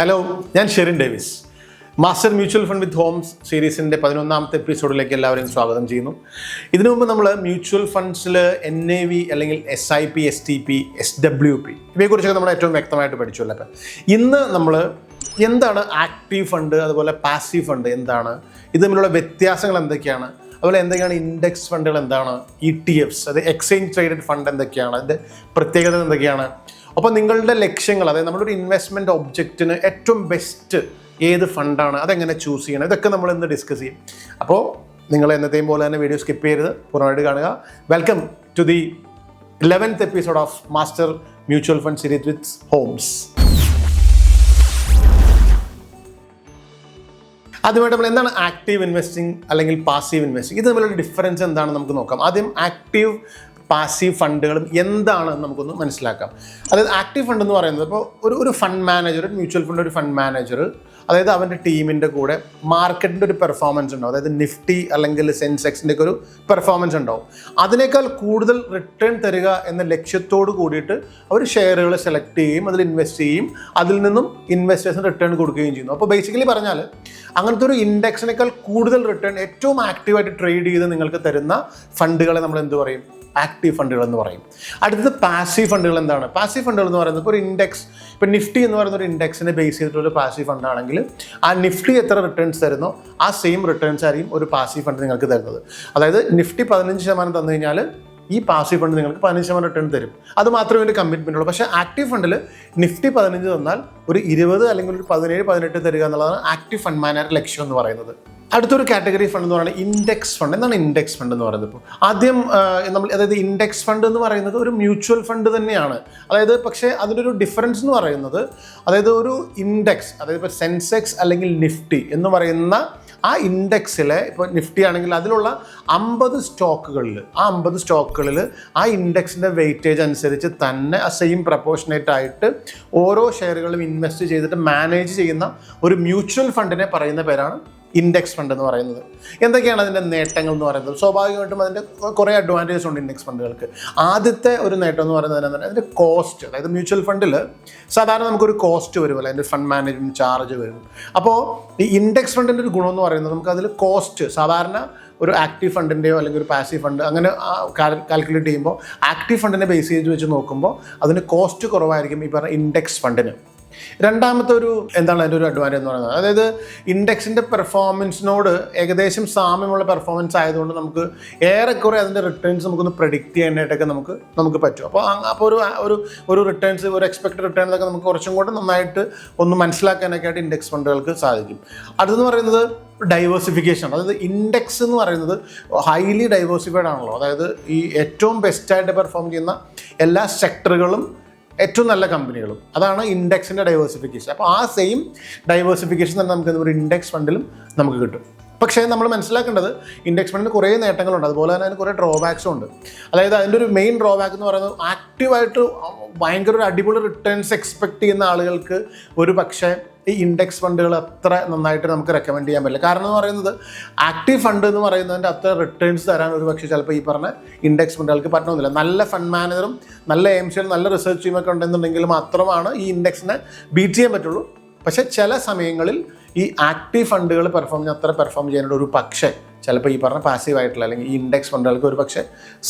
Hello, ഞാൻ Sherin Davis. Master mutual fund with Holmes സീരീസിൻ്റെ 11ാമത്തെ എപ്പിസോഡിലേക്ക് എല്ലാവരെയും സ്വാഗതം ചെയ്യുന്നു. ഇതിനു മുമ്പ് നമ്മൾ മ്യൂച്വൽ ഫണ്ട്സിൽ NAV അല്ലെങ്കിൽ SIP, STP, SWP ഇവയെക്കുറിച്ചൊക്കെ നമ്മൾ ഏറ്റവും വ്യക്തമായിട്ട് പഠിച്ചുള്ളൂ. അപ്പം ഇന്ന് നമ്മൾ എന്താണ് ആക്റ്റീവ് ഫണ്ട്, അതുപോലെ പാസീവ് ഫണ്ട് എന്താണ്, ഇത് തമ്മിലുള്ള വ്യത്യാസങ്ങൾ എന്തൊക്കെയാണ്, അതുപോലെ എന്തൊക്കെയാണ് ഇൻഡെക്സ് ഫണ്ടുകൾ, എന്താണ് ETFs, അത് എക്സ്ചേഞ്ച് ട്രേഡഡ് ഫണ്ട് എന്തൊക്കെയാണ്, അതിൻ്റെ പ്രത്യേകത എന്തൊക്കെയാണ്, അപ്പോൾ നിങ്ങളുടെ ലക്ഷ്യങ്ങൾ, അതായത് നമ്മളൊരു ഇൻവെസ്റ്റ്മെൻറ്റ് ഒബ്ജക്റ്റിന് ഏറ്റവും ബെസ്റ്റ് ഏത് ഫണ്ടാണ്, അതെങ്ങനെ ചൂസ് ചെയ്യണം, ഇതൊക്കെ നമ്മൾ ഇന്ന് ഡിസ്കസ് ചെയ്യും. അപ്പോൾ നിങ്ങൾ എന്നത്തെയും പോലെ തന്നെ വീഡിയോ സ്കിപ്പ് ചെയ്യരുത്, പൂർണ്ണമായിട്ട് കാണുക. Welcome to the 11th episode of master mutual fund series with homes. ആദ്യമായിട്ട് നമ്മൾ എന്താണ് ആക്റ്റീവ് ഇൻവെസ്റ്റിംഗ് അല്ലെങ്കിൽ പാസീവ് ഇൻവെസ്റ്റിംഗ്, ഇത് തമ്മിലുള്ള ഡിഫറൻസ് എന്താണെന്ന് നമുക്ക് നോക്കാം. ആദ്യം ആക്റ്റീവ് പാസീവ് ഫണ്ടുകളും എന്താണെന്ന് നമുക്കൊന്ന് മനസ്സിലാക്കാം. അതായത് ആക്റ്റീവ് ഫണ്ട് എന്ന് പറയുന്നത് ഇപ്പോൾ ഒരു ഫണ്ട് മാനേജർ, ഒരു മ്യൂച്വൽ ഫണ്ട് ഒരു ഫണ്ട് മാനേജർ, അതായത് അവൻ്റെ ടീമിൻ്റെ കൂടെ മാർക്കറ്റിൻ്റെ ഒരു പെർഫോമൻസ് ഉണ്ടാവും. അതായത് നിഫ്റ്റി അല്ലെങ്കിൽ സെൻസെക്സിൻ്റെ ഒക്കെ ഒരു പെർഫോമൻസ് ഉണ്ടാവും. അതിനേക്കാൾ കൂടുതൽ റിട്ടേൺ തരിക എന്ന ലക്ഷ്യത്തോട് കൂടിയിട്ട് അവർ ഷെയറുകൾ സെലക്ട് ചെയ്യുകയും അതിൽ ഇൻവെസ്റ്റ് ചെയ്യും, അതിൽ നിന്നും ഇൻവെസ്റ്റേഴ്സിന് റിട്ടേൺ കൊടുക്കുകയും ചെയ്യുന്നു. അപ്പോൾ ബേസിക്കലി പറഞ്ഞാൽ അങ്ങനത്തെ ഒരു ഇൻഡെക്സിനേക്കാൾ കൂടുതൽ റിട്ടേൺ ഏറ്റവും ആക്റ്റീവായിട്ട് ട്രേഡ് ചെയ്ത് നിങ്ങൾക്ക് തരുന്ന ഫണ്ടുകളെ നമ്മൾ എന്ത് പറയും? ആക്റ്റീവ് ഫണ്ടുകൾ എന്ന് പറയും. അടുത്തത് പാസീവ് ഫണ്ടുകൾ. എന്താണ് പാസീവ് ഫണ്ടുകൾ എന്ന് പറയുന്നത്? ഇപ്പോൾ ഒരു ഇൻഡെക്സ്, ഇപ്പോൾ നിഫ്റ്റി എന്ന് പറയുന്ന ഒരു ഇൻഡെക്സിനെ ബേസ് ചെയ്തിട്ടുള്ള പാസീവ് ഫണ്ടാണെങ്കിൽ ആ നിഫ്റ്റി എത്ര റിട്ടേൺസ് തരുന്നോ ആ സെയിം റിട്ടേൺസ് ആയിരിക്കും ഒരു പാസീവ് ഫണ്ട് നിങ്ങൾക്ക് തരുന്നത്. അതായത് നിഫ്റ്റി 15% തന്നു കഴിഞ്ഞാൽ ഈ പാസീവ് ഫണ്ട് നിങ്ങൾക്ക് 15% റിട്ടേൺ തരും. അത് മാത്രമേ ഒരു കമ്മിറ്റ്മെൻ്റ് ഉള്ളൂ. പക്ഷേ ആക്റ്റീവ് ഫണ്ടിൽ നിഫ്റ്റി 15 തന്നാൽ ഒരു 20 അല്ലെങ്കിൽ ഒരു 17-18 തരിക എന്നുള്ളതാണ് ആക്റ്റീവ് ഫണ്ട് മാനേജർ ലക്ഷ്യം എന്ന് പറയുന്നത്. അടുത്തൊരു കാറ്റഗറി ഫണ്ട് എന്ന് പറയുന്നത് ഇൻഡെക്സ് ഫണ്ട്. എന്താണ് ഇൻഡെക്സ് ഫണ്ട് എന്ന് പറയുന്നത്? ഇപ്പോൾ ആദ്യം അതായത് ഇൻഡെക്സ് ഫണ്ട് എന്ന് പറയുന്നത് ഒരു മ്യൂച്വൽ ഫണ്ട് തന്നെയാണ്. അതായത് പക്ഷേ അതിൻ്റെ ഒരു ഡിഫറൻസ് എന്ന് പറയുന്നത്, അതായത് ഒരു ഇൻഡെക്സ്, അതായത് ഇപ്പോൾ സെൻസെക്സ് അല്ലെങ്കിൽ നിഫ്റ്റി എന്ന് പറയുന്ന ആ ഇൻഡെക്സിലെ, ഇപ്പോൾ നിഫ്റ്റി ആണെങ്കിൽ അതിലുള്ള 50 സ്റ്റോക്കുകളിൽ ആ ഇൻഡെക്സിൻ്റെ വെയിറ്റേജ് അനുസരിച്ച് തന്നെ ആ സെയിം പ്രപ്പോർഷനേറ്റ് ആയിട്ട് ഓരോ ഷെയറുകളും ഇൻവെസ്റ്റ് ചെയ്തിട്ട് മാനേജ് ചെയ്യുന്ന ഒരു മ്യൂച്വൽ ഫണ്ടിനെ പറയുന്ന പേരാണ് ഇൻഡെക്സ് ഫണ്ട് എന്ന് പറയുന്നത്. എന്തൊക്കെയാണ് അതിൻ്റെ നേട്ടങ്ങൾ എന്ന് പറയുന്നത്? സ്വാഭാവികമായിട്ടും അതിൻ്റെ കുറേ അഡ്വാൻറ്റേജസ് ഉണ്ട് ഇൻഡെക്സ് ഫണ്ടുകൾക്ക്. ആദ്യത്തെ ഒരു നേട്ടം എന്ന് പറയുന്നത് എന്താണ്? അതിൻ്റെ കോസ്റ്റ്. അതായത് മ്യൂച്വൽ ഫണ്ടിൽ സാധാരണ നമുക്കൊരു കോസ്റ്റ് വരുമല്ലോ, അതിൻ്റെ ഫണ്ട് മാനേജ്മെൻറ്റ് ചാർജ് വരും. അപ്പോൾ ഈ ഇൻഡെക്സ് ഫണ്ടിൻ്റെ ഒരു ഗുണം എന്ന് പറയുന്നത്, നമുക്കതിൽ കോസ്റ്റ് സാധാരണ ഒരു ആക്റ്റീവ് ഫണ്ടിൻ്റെയോ അല്ലെങ്കിൽ ഒരു പാസീവ് ഫണ്ട് അങ്ങനെ കാൽക്കുലേറ്റ് ചെയ്യുമ്പോൾ ആക്റ്റീവ് ഫണ്ടിനെ ബേസ് ചെയ്ത് വെച്ച് നോക്കുമ്പോൾ അതിന് കോസ്റ്റ് കുറവായിരിക്കും ഈ പറഞ്ഞ ഇൻഡെക്സ് ഫണ്ടിന്. രണ്ടാമത്തെ ഒരു എന്താണ് അതിൻ്റെ ഒരു അഡ്വാൻറ്റേജ് എന്ന് പറയുന്നത്? അതായത് ഇൻഡെക്സിൻ്റെ പെർഫോമൻസിനോട് ഏകദേശം സാമ്യമുള്ള പെർഫോമൻസ് ആയതുകൊണ്ട് നമുക്ക് ഏറെക്കുറെ അതിൻ്റെ റിട്ടേൺസ് നമുക്കൊന്ന് പ്രഡിക്റ്റ് ചെയ്യാനായിട്ടൊക്കെ നമുക്ക് പറ്റും. അപ്പോൾ ഒരു റിട്ടേൺസ്, ഒരു എക്സ്പെക്റ്റഡ് റിട്ടേൺസൊക്കെ നമുക്ക് കുറച്ചും കൂടെ നന്നായിട്ട് ഒന്ന് മനസ്സിലാക്കാനൊക്കെ ആയിട്ട് ഇൻഡെക്സ് ഫണ്ടുകൾക്ക് സാധിക്കും. അടുത്തെന്ന് പറയുന്നത് ഡൈവേഴ്സിഫിക്കേഷൻ. അതായത് ഇൻഡെക്സ് എന്ന് പറയുന്നത് ഹൈലി ഡൈവേഴ്സിഫൈഡ് ആണല്ലോ. അതായത് ഈ ഏറ്റവും ബെസ്റ്റായിട്ട് പെർഫോം ചെയ്യുന്ന എല്ലാ സെക്ടറുകളും ഏറ്റവും നല്ല കമ്പനികളും, അതാണ് ഇൻഡെക്സിൻ്റെ ഡൈവേഴ്സിഫിക്കേഷൻ. അപ്പോൾ ആ സെയിം ഡൈവേഴ്സിഫിക്കേഷൻ തന്നെ നമുക്ക് ഒരു ഇൻഡെക്സ് ഫണ്ടിലും നമുക്ക് കിട്ടും. പക്ഷേ നമ്മൾ മനസ്സിലാക്കേണ്ടത് ഇൻഡെക്സ് ഫണ്ടിന് കുറേ നേട്ടങ്ങളുണ്ട്, അതുപോലെ തന്നെ അതിന് കുറേ ഡ്രോബാക്സും ഉണ്ട്. അതായത് അതിൻ്റെ ഒരു മെയിൻ ഡ്രോബാക്ക് എന്ന് പറയുന്നത്, ആക്റ്റീവായിട്ട് ഭയങ്കര ഒരു അടിപൊളി റിട്ടേൺസ് എക്സ്പെക്ട് ചെയ്യുന്ന ആളുകൾക്ക് ഒരു പക്ഷേ ഈ ഇൻഡെക്സ് ഫണ്ടുകൾ അത്ര നന്നായിട്ട് നമുക്ക് റെക്കമെൻഡ് ചെയ്യാൻ പറ്റില്ല. കാരണം എന്ന് പറയുന്നത്, ആക്റ്റീവ് ഫണ്ട് എന്ന് പറയുന്നതിൻ്റെ അത്ര റിട്ടേൺസ് തരാൻ ഒരു പക്ഷേ ചിലപ്പോൾ ഈ പറഞ്ഞ ഇൻഡെക്സ് ഫണ്ടുകൾക്ക് പറ്റണമെന്നില്ല. നല്ല ഫണ്ട് മാനേജറും നല്ല എയിംസിലും നല്ല റിസർച്ച് ടീമൊക്കെ ഉണ്ടെന്നുണ്ടെങ്കിൽ മാത്രമാണ് ഈ ഇൻഡെക്സിനെ ബീറ്റ് ചെയ്യാൻ പറ്റുള്ളൂ. പക്ഷേ ചില സമയങ്ങളിൽ ഈ ആക്റ്റീവ് ഫണ്ടുകൾ അത്ര പെർഫോം ചെയ്യാനായിട്ട് ഒരു പക്ഷേ ചിലപ്പോൾ ഈ പറഞ്ഞ പാസീവ് ആയിട്ടുള്ള അല്ലെങ്കിൽ ഈ ഇൻഡെക്സ് ഫണ്ടുകൾക്ക് ഒരു പക്ഷേ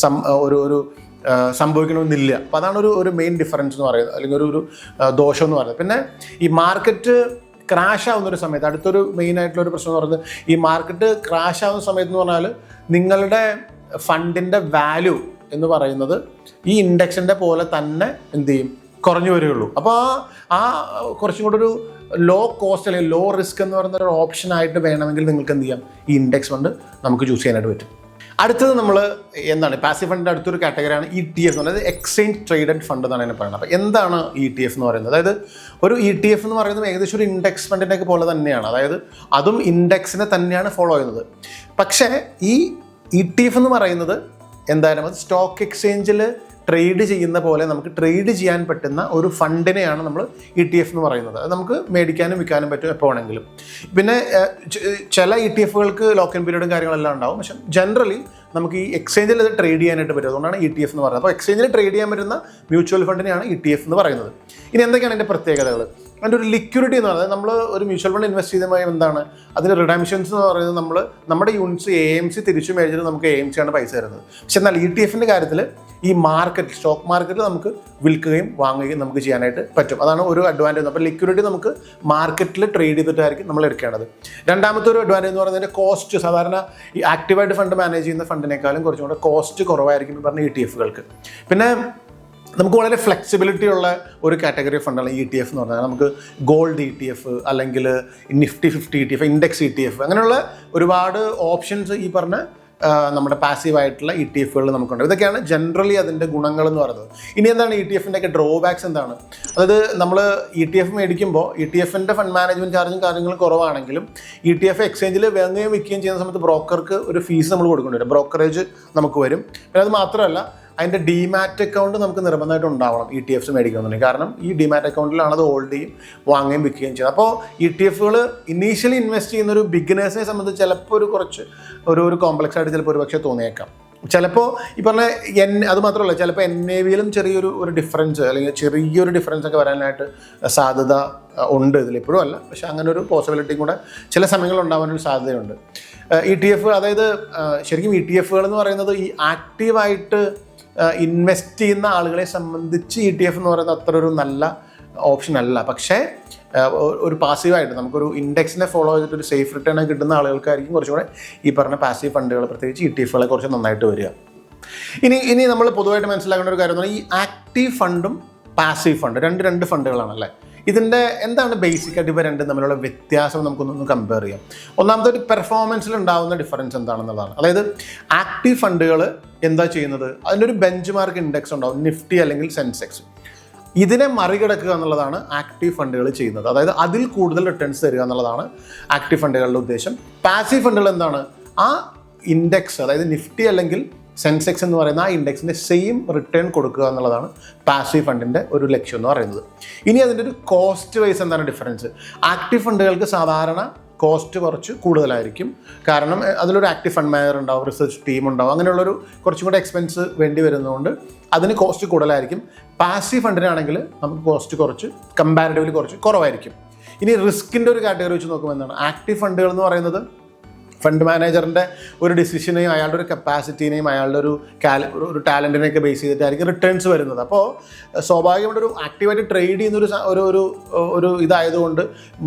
ഒരു സംഭവിക്കണമെന്നില്ല. അപ്പോൾ അതാണ് ഒരു മെയിൻ ഡിഫറൻസ് എന്ന് പറയുന്നത്, അല്ലെങ്കിൽ ഒരു ദോഷം എന്ന് പറയുന്നത്. പിന്നെ ഈ മാർക്കറ്റ് ക്രാഷ് ആവുന്നൊരു സമയത്ത് അടുത്തൊരു മെയിൻ ആയിട്ടുള്ളൊരു പ്രശ്നം എന്ന് പറയുന്നത്, ഈ മാർക്കറ്റ് ക്രാഷ് ആവുന്ന സമയത്ത് എന്ന് പറഞ്ഞാൽ നിങ്ങളുടെ ഫണ്ടിൻ്റെ വാല്യൂ എന്ന് പറയുന്നത് ഈ ഇൻഡെക്സിൻ്റെ പോലെ തന്നെ എന്ത് ചെയ്യും? കുറഞ്ഞു വരികയുള്ളൂ. അപ്പോൾ ആ കുറച്ചും കൂടെ ഒരു ലോ കോസ്റ്റ് അല്ലെങ്കിൽ ലോ റിസ്ക് എന്ന് പറയുന്ന ഒരു ഓപ്ഷനായിട്ട് വേണമെങ്കിൽ നിങ്ങൾക്ക് എന്ത് ചെയ്യാം? ഈ ഇൻഡെക്സ് ഫണ്ട് നമുക്ക് ചൂസ് ചെയ്യാനായിട്ട് പറ്റും. അടുത്തത് നമ്മൾ എന്താണ് പാസീവ് ഫണ്ടിൻ്റെ അടുത്തൊരു കാറ്റഗറിയാണ് ETF എന്ന് പറയുന്നത്, എക്സ്ചേഞ്ച് ട്രേഡഡ് ഫണ്ട് എന്നാണ് അതിനെ പറയുന്നത്. അപ്പോൾ എന്താണ് ETF എന്ന് പറയുന്നത്? അതായത് ഒരു ETF എന്ന് പറയുന്നത് ഏകദേശം ഒരു ഇൻഡെക്സ് ഫണ്ടിൻ്റെയൊക്കെ പോലെ തന്നെയാണ്. അതായത് അതും ഇൻഡെക്സിനെ തന്നെയാണ് ഫോളോ ചെയ്യുന്നത്. പക്ഷേ ഈ ETF എന്ന് പറയുന്നത് എന്തായാലും അത് സ്റ്റോക്ക് എക്സ്ചേഞ്ചിൽ ട്രേഡ് ചെയ്യുന്ന പോലെ നമുക്ക് ട്രേഡ് ചെയ്യാൻ പറ്റുന്ന ഒരു ഫണ്ടിനെയാണ് നമ്മൾ ETF എന്ന് പറയുന്നത്. അത് നമുക്ക് മേടിക്കാനും വിൽക്കാനും പറ്റും എപ്പോൾ വേണമെങ്കിലും. പിന്നെ ചില ETFകൾക്ക് ലോക്ക് ഇൻ പീരീഡും കാര്യങ്ങളെല്ലാം ഉണ്ടാവും. പക്ഷേ ജനറലി നമുക്ക് ഈ എക്സ്ചേഞ്ചിൽ അത് ട്രേഡ് ചെയ്യാനായിട്ട് പറ്റും. അതുകൊണ്ടാണ് ETF എന്ന് പറയുന്നത്. അപ്പോൾ എക്സ്ചേഞ്ചിൽ ട്രേഡ് ചെയ്യാൻ പറ്റുന്ന മ്യൂച്വൽ ഫണ്ടിനെയാണ് ETF എന്ന് പറയുന്നത്. ഇനി എന്തൊക്കെയാണ് അതിൻ്റെ പ്രത്യേകതകൾ? അതിൻ്റെ ഒരു ലിക്വിഡിറ്റി എന്ന് പറയുന്നത് നമ്മൾ ഒരു മ്യൂച്വൽ ഫണ്ട് ഇൻവെസ്റ്റ് ചെയ്തതുമായി എന്താണ് അതിന് റിഡംഷൻസ് എന്ന് പറയുന്നത് നമ്മൾ നമ്മുടെ യൂണിറ്റ്സ് AMC തിരിച്ചു മേടിച്ചിട്ട് നമുക്ക് AMC ആണ് പൈസ തരുന്നത്. പക്ഷെ എന്നാൽ ETF-ൻ്റെ കാര്യത്തിൽ ഈ സ്റ്റോക്ക് മാർക്കറ്റിൽ നമുക്ക് വിൽക്കുകയും വാങ്ങുകയും നമുക്ക് ചെയ്യാനായിട്ട് പറ്റും. അതാണ് ഒരു അഡ്വാൻറ്റേജ്. അപ്പോൾ ലിക്വിഡിറ്റി നമുക്ക് മാർക്കറ്റിൽ ട്രേഡ് ചെയ്തിട്ടായിരിക്കും നമ്മൾ എടുക്കേണ്ടത്. രണ്ടാമത്തെ ഒരു അഡ്വാൻറ്റേജ് എന്ന് പറയുന്നതിൻ്റെ കോസ്റ്റ് സാധാരണ ഈ ആക്റ്റീവായിട്ട് ഫണ്ട് മാനേജ് ചെയ്യുന്ന ഫണ്ടിനേക്കാളും കുറച്ചും കൂടെ കോസ്റ്റ് കുറവായിരിക്കും പറഞ്ഞ ETF-കൾക്ക്. പിന്നെ നമുക്ക് വളരെ ഫ്ലെക്സിബിലിറ്റി ഉള്ള ഒരു കാറ്റഗറി ഫണ്ടാണ് ETF എന്ന് പറഞ്ഞാൽ. നമുക്ക് ഗോൾഡ് ETF അല്ലെങ്കിൽ Nifty 50 ETF, ഇൻഡെക്സ് ETF, അങ്ങനെയുള്ള ഒരുപാട് ഓപ്ഷൻസ് ഈ പറഞ്ഞ നമ്മുടെ പാസീവായിട്ടുള്ള ETF-കൾ നമുക്കുണ്ട്. ഇതൊക്കെയാണ് ജനറലി അതിൻ്റെ ഗുണങ്ങൾ എന്ന് പറയുന്നത്. ഇനി എന്താണ് ETF-ൻ്റെ ഒക്കെ ഡ്രോബാക്സ് എന്താണ്? അതായത് നമ്മൾ ETF മേടിക്കുമ്പോൾ ETF-ൻ്റെ ഫണ്ട് മാനേജ്മെൻറ്റ് ചാർജും കാര്യങ്ങളും കുറവാണെങ്കിലും ETF എക്സ്ചേഞ്ചിൽ വാങ്ങുകയും വിൽക്കുകയും ചെയ്യുന്ന സമയത്ത് ബ്രോക്കർക്ക് ഒരു ഫീസ് നമ്മൾ കൊടുക്കേണ്ടി വരും. ബ്രോക്കറേജ് നമുക്ക് വരും. പിന്നെ അത് മാത്രമല്ല അതിൻ്റെ ഡിമാറ്റ് അക്കൗണ്ട് നമുക്ക് നിർബന്ധമായിട്ട് ഉണ്ടാവണം ETFs മേടിക്കണമെന്നുണ്ടെങ്കിൽ. കാരണം ഈ ഡിമാറ്റ് അക്കൗണ്ടിലാണ് അത് ഹോൾഡ് ചെയ്യും വാങ്ങുകയും വിൽക്കുകയും ചെയ്യുന്നത്. അപ്പോൾ ETF-കൾ ഇനീഷ്യലി ഇൻവെസ്റ്റ് ചെയ്യുന്ന ഒരു ബിഗിനേഴ്സിനെ സംബന്ധിച്ച് ചിലപ്പോൾ ഒരു കോംപ്ലക്സ് ആയിട്ട് ചിലപ്പോൾ ഒരു പക്ഷേ തോന്നിയേക്കാം. ചിലപ്പോൾ ഈ പറഞ്ഞ അത് മാത്രമല്ല, ചിലപ്പോൾ NAV-യിലും ചെറിയൊരു ഡിഫറൻസ് അല്ലെങ്കിൽ ചെറിയൊരു ഡിഫറൻസ് ഒക്കെ വരാനായിട്ട് സാധ്യത ഉണ്ട്. ഇതിലിപ്പോഴും അല്ല, പക്ഷേ അങ്ങനെ ഒരു പോസിബിലിറ്റിയും കൂടെ ചില സമയങ്ങളിൽ ഉണ്ടാവാനൊരു സാധ്യതയുണ്ട്. ETF, അതായത് ശരിക്കും ETF-കൾ എന്ന് പറയുന്നത് ഈ ആക്റ്റീവായിട്ട് ഇൻവെസ്റ്റ് ചെയ്യുന്ന ആളുകളെ സംബന്ധിച്ച് ETF എന്ന് പറയുന്നത് അത്ര ഒരു നല്ല ഓപ്ഷൻ അല്ല. പക്ഷേ ഒരു പാസീവായിട്ട് നമുക്കൊരു ഇൻഡെക്സിനെ ഫോളോ ചെയ്തിട്ട് ഒരു സേഫ് റിട്ടേൺ കിട്ടുന്ന ആളുകൾക്കായിരിക്കും കുറച്ചും കൂടെ ഈ പറഞ്ഞ പാസീവ് ഫണ്ടുകൾ, പ്രത്യേകിച്ച് ETF-കളെ കുറച്ച് നന്നായിട്ട് വരിക. ഇനി നമ്മൾ പൊതുവായിട്ട് മനസ്സിലാക്കേണ്ട ഒരു കാര്യം എന്ന് പറഞ്ഞാൽ ഈ ആക്റ്റീവ് ഫണ്ടും പാസീവ് ഫണ്ട് രണ്ട് ഫണ്ടുകളാണല്ലേ. ഇതിൻ്റെ എന്താണ് ബേസിക്കായിട്ട് ഇവ രണ്ടും തമ്മിലുള്ള വ്യത്യാസം നമുക്കൊന്ന് കമ്പയർ ചെയ്യാം. ഒന്നാമത്തെ ഒരു പെർഫോമൻസിൽ ഉണ്ടാകുന്ന ഡിഫറൻസ് എന്താണെന്നുള്ളതാണ്. അതായത് ആക്റ്റീവ് ഫണ്ടുകൾ എന്താ ചെയ്യുന്നത്, അതിൻ്റെ ഒരു ബെഞ്ച് മാർക്ക് ഇൻഡെക്സ് ഉണ്ടാവും, നിഫ്റ്റി അല്ലെങ്കിൽ സെൻസെക്സ്. ഇതിനെ മറികടക്കുക എന്നുള്ളതാണ് ആക്റ്റീവ് ഫണ്ടുകൾ ചെയ്യുന്നത്. അതായത് അതിൽ കൂടുതൽ റിട്ടേൺസ് തരിക എന്നുള്ളതാണ് ആക്റ്റീവ് ഫണ്ടുകളുടെ ഉദ്ദേശം. പാസീവ് ഫണ്ടുകൾ എന്താണ്, ആ ഇൻഡെക്സ് അതായത് നിഫ്റ്റി അല്ലെങ്കിൽ സെൻസെക്സ് എന്ന് പറയുന്ന ആ ഇൻഡെക്സിൻ്റെ സെയിം റിട്ടേൺ കൊടുക്കുക എന്നുള്ളതാണ് പാസീവ് ഫണ്ടിൻ്റെ ഒരു ലക്ഷ്യം എന്ന് പറയുന്നത്. ഇനി അതിൻ്റെ ഒരു കോസ്റ്റ് വൈസ് എന്താണ് ഡിഫറൻസ്? ആക്റ്റീവ് ഫണ്ടുകൾക്ക് സാധാരണ കോസ്റ്റ് കുറച്ച് കൂടുതലായിരിക്കും. കാരണം അതിലൊരു ആക്റ്റീവ് ഫണ്ട് മാനേജർ ഉണ്ടാവും, റിസർച്ച് ടീം ഉണ്ടാവും, അങ്ങനെയുള്ളൊരു കുറച്ചും കൂടെ എക്സ്പെൻസ് വേണ്ടി വരുന്നതുകൊണ്ട് അതിന് കോസ്റ്റ് കൂടുതലായിരിക്കും. പാസീവ് ഫണ്ടിനാണെങ്കിൽ നമുക്ക് കോസ്റ്റ് കുറച്ച് കമ്പാരിറ്റീവ്ലി കുറച്ച് കുറവായിരിക്കും. ഇനി റിസ്കിൻ്റെ ഒരു കാറ്റഗറി വെച്ച് നോക്കുമ്പോൾ എന്താണ്, ആക്റ്റീവ് ഫണ്ടുകൾ എന്ന് പറയുന്നത് ഫണ്ട് മാനേജറിൻ്റെ ഒരു ഡിസിഷനെയും അയാളുടെ ഒരു കപ്പാസിറ്റീനെയും അയാളുടെ ഒരു ടാലൻറ്റിനെയൊക്കെ ബേസ് ചെയ്തിട്ടായിരിക്കും റിട്ടേൺസ് വരുന്നത്. അപ്പോൾ സ്വാഭാവികമായിട്ട് ഒരു ആക്റ്റീവായിട്ട് ട്രേഡ് ചെയ്യുന്ന ഒരു ഇതായതുകൊണ്ട്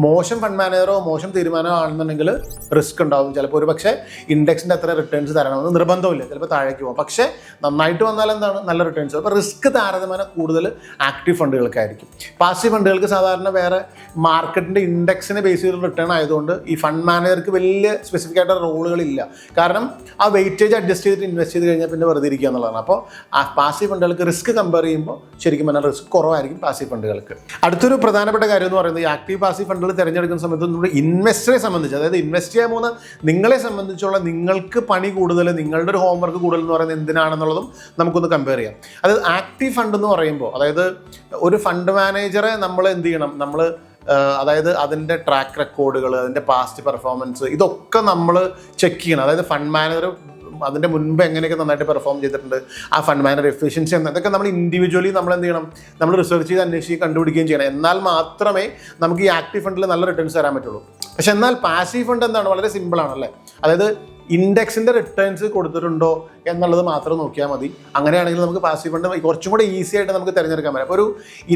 മോശം ഫണ്ട് മാനേജറോ മോശം തീരുമാനമോ ആണെന്നുണ്ടെങ്കിൽ റിസ്ക് ഉണ്ടാവും. ചിലപ്പോൾ ഒരു പക്ഷേ ഇൻഡെക്സിൻ്റെ അത്ര റിട്ടേൺസ് തരണമെന്ന് നിർബന്ധമില്ല, ചിലപ്പോൾ താഴേക്ക് പോകും. പക്ഷേ നന്നായിട്ട് വന്നാൽ എന്താണ്, നല്ല റിട്ടേൺസ്. അപ്പോൾ റിസ്ക് താരതമ്യേന കൂടുതൽ ആക്റ്റീവ് ഫണ്ടുകൾക്കായിരിക്കും. പാസീവ് ഫണ്ടുകൾക്ക് സാധാരണ വേറെ മാർക്കറ്റിൻ്റെ ഇൻഡെക്സിനെ ബേസ് ചെയ്ത് റിട്ടേൺ ആയതുകൊണ്ട് ഈ ഫണ്ട് മാനേജർക്ക് വലിയ സ്പെസിഫിക് ആയിട്ട് റോളുകളില്ല. കാരണം ആ വെയിറ്റേജ് അഡ്ജസ്റ്റ് ചെയ്തിട്ട് ഇൻവെസ്റ്റ് ചെയ്ത് കഴിഞ്ഞാൽ പിന്നെ വെറുതെ ഇരിക്കുക എന്നുള്ളതാണ്. അപ്പോൾ ആ പാസീവ് ഫണ്ടുകൾക്ക് റിസ്ക് കമ്പയർ ചെയ്യുമ്പോൾ ശരിക്കും പറഞ്ഞാൽ റിസ്ക് കുറവായിരിക്കും പാസീവ് ഫണ്ടുകൾക്ക്. അടുത്തൊരു പ്രധാനപ്പെട്ട കാര്യം എന്ന് പറയുന്നത് ഈ ആക്റ്റീവ് പാസീവ് ഫണ്ടുകൾ തിരഞ്ഞെടുക്കുന്ന സമയത്ത് നമ്മുടെ ഇൻവെസ്റ്ററെ സംബന്ധിച്ച്, അതായത് ഇൻവെസ്റ്റ് ചെയ്യാൻ പോകുന്ന നിങ്ങളെ സംബന്ധിച്ചുള്ള നിങ്ങൾക്ക് പണി കൂടുതൽ, നിങ്ങളുടെ ഒരു ഹോംവർക്ക് കൂടുതൽ എന്ന് പറയുന്നത് എന്തിനാണെന്നുള്ളതും നമുക്കൊന്ന് കമ്പയർ ചെയ്യാം. അതായത് ആക്റ്റീവ് ഫണ്ട് എന്ന് പറയുമ്പോൾ, അതായത് ഒരു ഫണ്ട് മാനേജറെ നമ്മൾ എന്ത് ചെയ്യണം, അതായത് അതിൻ്റെ ട്രാക്ക് റെക്കോർഡുകൾ, അതിൻ്റെ പാസ്റ്റ് പെർഫോമൻസ്, ഇതൊക്കെ നമ്മൾ ചെക്ക് ചെയ്യണം. അതായത് ഫണ്ട് മാനേജർ അതിൻ്റെ മുൻപ് എങ്ങനെയൊക്കെ നന്നായിട്ട് പെർഫോം ചെയ്തിട്ടുണ്ട്, ആ ഫണ്ട് മാനേജർ എഫിഷ്യൻസി എന്നതൊക്കെ നമ്മൾ ഇൻഡിവിജ്വലി നമ്മൾ എന്ത് ചെയ്യണം, നമ്മൾ റിസർച്ച് ചെയ്ത് അന്വേഷിച്ച് കണ്ടുപിടിക്കുകയും ചെയ്യണം. എന്നാൽ മാത്രമേ നമുക്ക് ഈ ആക്റ്റീവ് ഫണ്ടിൽ നല്ല റിട്ടേൺസ് തരാൻ പറ്റുള്ളൂ. പക്ഷെ എന്നാൽ പാസീവ് ഫണ്ട് എന്താണ്, വളരെ സിമ്പിളാണല്ലേ. അതായത് ഇൻഡെക്സിൻ്റെ റിട്ടേൺസ് കൊടുത്തിട്ടുണ്ടോ എന്നുള്ളത് മാത്രം നോക്കിയാൽ മതി. അങ്ങനെയാണെങ്കിൽ നമുക്ക് പാസീവ് ഫണ്ട് കുറച്ചും കൂടെ ഈസി ആയിട്ട് നമുക്ക് തിരഞ്ഞെടുക്കാൻ പറ്റും. അപ്പോൾ ഒരു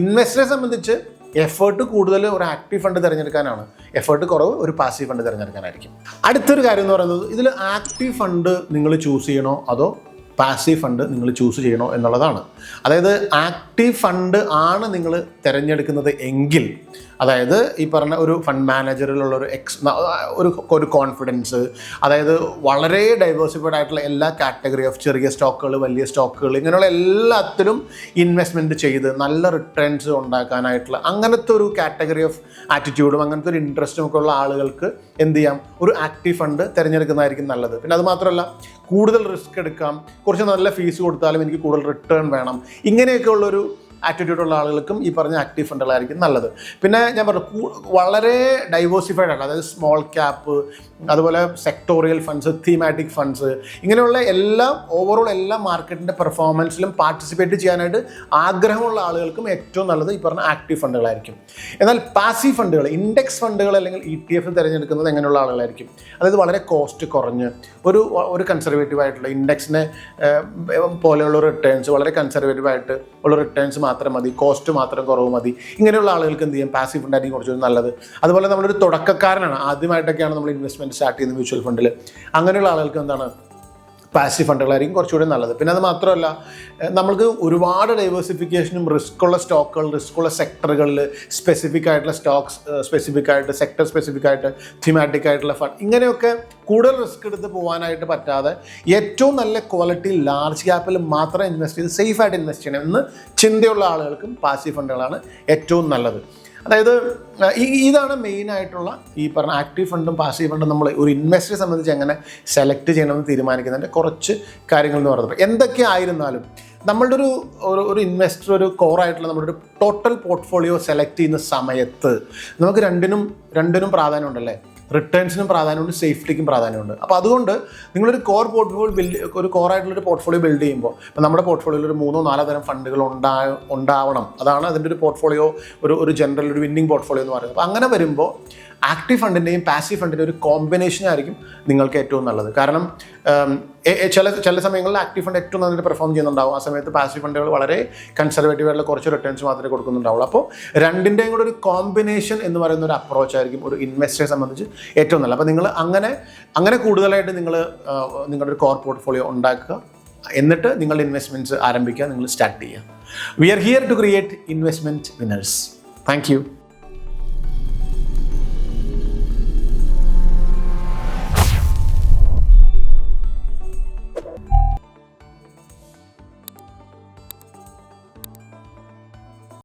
ഇൻവെസ്റ്ററെ സംബന്ധിച്ച് എഫേർട്ട് കൂടുതൽ ഒരു ആക്റ്റീവ് ഫണ്ട് തിരഞ്ഞെടുക്കാനാണ്, എഫേർട്ട് കുറവ് ഒരു പാസീവ് ഫണ്ട് തിരഞ്ഞെടുക്കാനായിരിക്കും. അടുത്തൊരു കാര്യം എന്ന് പറയുന്നത്, ഇതിൽ ആക്റ്റീവ് ഫണ്ട് നിങ്ങൾ ചൂസ് ചെയ്യണോ അതോ പാസീവ് ഫണ്ട് നിങ്ങൾ ചൂസ് ചെയ്യണോ എന്നുള്ളതാണ്. അതായത് ആക്റ്റീവ് ഫണ്ട് ആണ് നിങ്ങൾ തിരഞ്ഞെടുക്കുന്നത് എങ്കിൽ, അതായത് ഈ പറഞ്ഞ ഒരു ഫണ്ട് മാനേജറിലുള്ള ഒരു കോൺഫിഡൻസ്, അതായത് വളരെ ഡൈവേഴ്സിഫൈഡ് ആയിട്ടുള്ള എല്ലാ കാറ്റഗറി ഓഫ് ചെറിയ സ്റ്റോക്കുകൾ, വലിയ സ്റ്റോക്കുകൾ, ഇങ്ങനെയുള്ള എല്ലാത്തിലും ഇൻവെസ്റ്റ്മെൻറ്റ് ചെയ്ത് നല്ല റിട്ടേൺസ് ഉണ്ടാക്കാനായിട്ടുള്ള അങ്ങനത്തെ ഒരു കാറ്റഗറി ഓഫ് ആറ്റിറ്റ്യൂഡും അങ്ങനത്തെ ഒരു ഇൻട്രസ്റ്റും ഒക്കെ ഉള്ള ആളുകൾക്ക് എന്ത് ചെയ്യാം, ഒരു ആക്റ്റീവ് ഫണ്ട് തിരഞ്ഞെടുക്കുന്നതായിരിക്കും നല്ലത്. പിന്നെ അത് മാത്രമല്ല, കൂടുതൽ റിസ്ക് എടുക്കാം, കുറച്ച് നല്ല ഫീസ് കൊടുത്താലും എനിക്ക് കൂടുതൽ റിട്ടേൺ വേണം, ഇങ്ങനെയൊക്കെ ഉള്ളൊരു ആറ്റിറ്റ്യൂഡുള്ള ആളുകൾക്കും ഈ പറഞ്ഞ ആക്റ്റീവ് ഫണ്ടുകളായിരിക്കും നല്ലത്. പിന്നെ ഞാൻ പറഞ്ഞു വളരെ ഡൈവേഴ്സിഫൈഡ് ആണ്, അതായത് സ്മോൾ ക്യാപ്പ്, അതുപോലെ സെക്ടോറിയൽ ഫണ്ട്സ്, തീമാറ്റിക് ഫണ്ട്സ്, ഇങ്ങനെയുള്ള എല്ലാം ഓവറോൾ എല്ലാ മാർക്കറ്റിൻ്റെ പെർഫോമൻസിലും പാർട്ടിസിപ്പേറ്റ് ചെയ്യാനായിട്ട് ആഗ്രഹമുള്ള ആളുകൾക്കും ഏറ്റവും നല്ലത് ഈ പറഞ്ഞ ആക്റ്റീവ് ഫണ്ടുകളായിരിക്കും. എന്നാൽ പാസീവ് ഫണ്ടുകൾ, ഇൻഡെക്സ് ഫണ്ടുകൾ അല്ലെങ്കിൽ ETF തിരഞ്ഞെടുക്കുന്നത് എങ്ങനെയുള്ള ആളുകളായിരിക്കും? അതായത് വളരെ കോസ്റ്റ് കുറഞ്ഞ് ഒരു കൺസർവേറ്റീവ് ആയിട്ടുള്ള ഇൻഡെക്സിനെ പോലെയുള്ള റിട്ടേൺസ്, വളരെ കൺസർവേറ്റീവ് ആയിട്ട് ഉള്ള റിട്ടേൺസ് മാത്രം മതി, കോസ്റ്റ് മാത്രം കുറവ് മതി, ഇങ്ങനെയുള്ള ആളുകൾക്ക് എന്ത് ചെയ്യും? പാസീവ് ഫണ്ടായിരിക്കും കുറച്ചുകൂടി നല്ലത്. അതുപോലെ നമ്മളൊരു തുടക്കക്കാരനാണ്, ആദ്യമായിട്ടൊക്കെയാണ് നമ്മൾ ഇൻവെസ്റ്റ്മെൻറ്റ് സ്റ്റാർട്ട് ചെയ്യുന്നത് മ്യൂച്വൽ ഫണ്ടിൽ, അങ്ങനെയുള്ള ആളുകൾക്ക് എന്താണ്? പാസീവ് ഫണ്ടുകളായിരിക്കും കുറച്ചുകൂടി നല്ലത്. പിന്നെ അത് മാത്രമല്ല, നമ്മൾക്ക് ഒരുപാട് ഡൈവേഴ്സിഫിക്കേഷനും റിസ്ക്കുള്ള സ്റ്റോക്കുകൾ, റിസ്ക്കുള്ള സെക്ടറുകളിൽ സ്പെസിഫിക് ആയിട്ടുള്ള സ്റ്റോക്സ്, സ്പെസിഫിക് ആയിട്ട് സെക്ടർ സ്പെസിഫിക് ആയിട്ട് തീമാറ്റിക് ആയിട്ടുള്ള ഫണ്ട്, ഇങ്ങനെയൊക്കെ കൂടുതൽ റിസ്ക് എടുത്ത് പോകാനായിട്ട് പറ്റാതെ ഏറ്റവും നല്ല ക്വാളിറ്റി ലാർജ് ക്യാപ്പിൽ മാത്രം ഇൻവെസ്റ്റ് ചെയ്ത് സേഫായിട്ട് ഇൻവെസ്റ്റ് ചെയ്യണം എന്ന് ചിന്തയുള്ള ആളുകൾക്കും പാസീവ് ഫണ്ടുകളാണ് ഏറ്റവും നല്ലത്. അതായത് ഇതാണ് മെയിനായിട്ടുള്ള ഈ പറഞ്ഞ ആക്റ്റീവ് ഫണ്ടും പാസീവ് ഫണ്ടും നമ്മൾ ഒരു ഇൻവെസ്റ്ററെ സംബന്ധിച്ച് എങ്ങനെ സെലക്ട് ചെയ്യണമെന്ന് തീരുമാനിക്കുന്നതിൻ്റെ കുറച്ച് കാര്യങ്ങൾ എന്ന് പറയുന്നത്. എന്തൊക്കെ ആയിരുന്നാലും നമ്മളുടെ ഒരു ഇൻവെസ്റ്റർ, ഒരു കോറായിട്ടുള്ള നമ്മുടെ ഒരു ടോട്ടൽ പോർട്ട്ഫോളിയോ സെലക്ട് ചെയ്യുന്ന സമയത്ത് നമുക്ക് രണ്ടിനും പ്രാധാന്യമുണ്ടല്ലേ? റിട്ടേൺസിനും പ്രാധാന്യമുണ്ട്, സേഫ്റ്റിക്കും പ്രാധാന്യമുണ്ട്. അപ്പോൾ അതുകൊണ്ട് നിങ്ങളൊരു ഒരു കോറായിട്ടുള്ളൊരു പോർട്ട്ഫോളിയോ ബിൽഡ് ചെയ്യുമ്പോൾ, ഇപ്പോൾ നമ്മുടെ പോർട്ട്ഫോളിയോയിൽ ഒരു 3-4 തരം ഫണ്ടുകൾ ഉണ്ടാവണം. അതാണ് അതിൻ്റെ ഒരു പോർട്ട്ഫോളിയോ, ഒരു ജനറൽ ഒരു വിന്നിംഗ് പോർട്ട്ഫോളിയോ എന്ന് പറയുന്നത്. അപ്പോൾ അങ്ങനെ വരുമ്പോൾ ആക്റ്റീവ് ഫണ്ടിൻ്റെയും പാസീവ് ഫണ്ടിൻ്റെയും ഒരു കോമ്പിനേഷൻ ആയിരിക്കും നിങ്ങൾക്ക് ഏറ്റവും നല്ലത്. കാരണം ചില സമയങ്ങളിൽ ആക്റ്റീവ് ഫണ്ട് ഏറ്റവും നന്നായിട്ട് പെർഫോം ചെയ്യുന്നുണ്ടാവും, ആ സമയത്ത് പാസീവ് ഫണ്ടുകൾ വളരെ കൺസർവേറ്റീവ് ആയിട്ടുള്ള കുറച്ച് റിട്ടേൺസ് മാത്രമേ കൊടുക്കുന്നുണ്ടാവുള്ളൂ. അപ്പോൾ രണ്ടിൻ്റെയും കൂടെ ഒരു കോമ്പിനേഷൻ എന്ന് പറയുന്ന ഒരു അപ്രോച്ച് ആയിരിക്കും ഒരു ഇൻവെസ്റ്ററെ സംബന്ധിച്ച് ഏറ്റവും നല്ലത്. അപ്പോൾ നിങ്ങൾ അങ്ങനെ കൂടുതലായിട്ട് നിങ്ങളുടെ ഒരു കോർ പോർട്ട്ഫോളിയോ ഉണ്ടാക്കുക, എന്നിട്ട് നിങ്ങളുടെ ഇൻവെസ്റ്റ്മെൻറ്റ്സ് ആരംഭിക്കുക, നിങ്ങൾ സ്റ്റാർട്ട് ചെയ്യുക. We are here to create investment winners. Thank U.